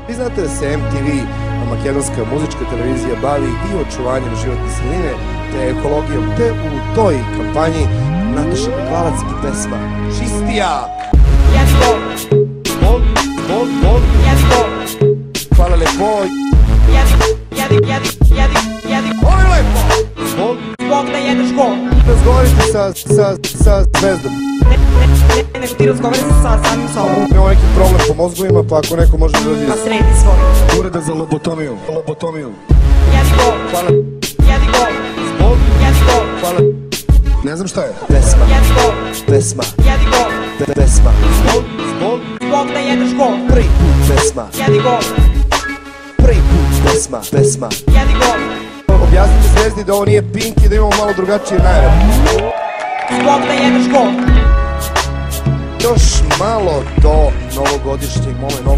Vi znate da se MTV, makedonska muzička televizija, bavi i očuvanjem životne sredine, te ekologijom, te u toj kampanji Nataša Bekvalac i pesma Čistija. Hvala lepo. Ovo je lepo. Zbog da jedeš go. Razgovarite sa zvezdom. Nego ti razgovori sa samim sobom. Imamo neki problem po mozgovima, pa ako neko može da dođe... Pa sredi svoj. Ureda za lobotomiju. Jedi go. Hvala. Jedi go. Zbog. Jedi go. Hvala. Ne znam šta je. Pesma. Jedi go. Pesma. Jedi go. Pesma. Zbog da jedeš go. Prvi put pesma. Jedi go. Prvi put pesma. Jedi go. Objasnite zvezdi da ovo nije Pink i da imamo malo drugačije najave. Zbog da jedeš go. Još malo do novogodišnjeg momenta.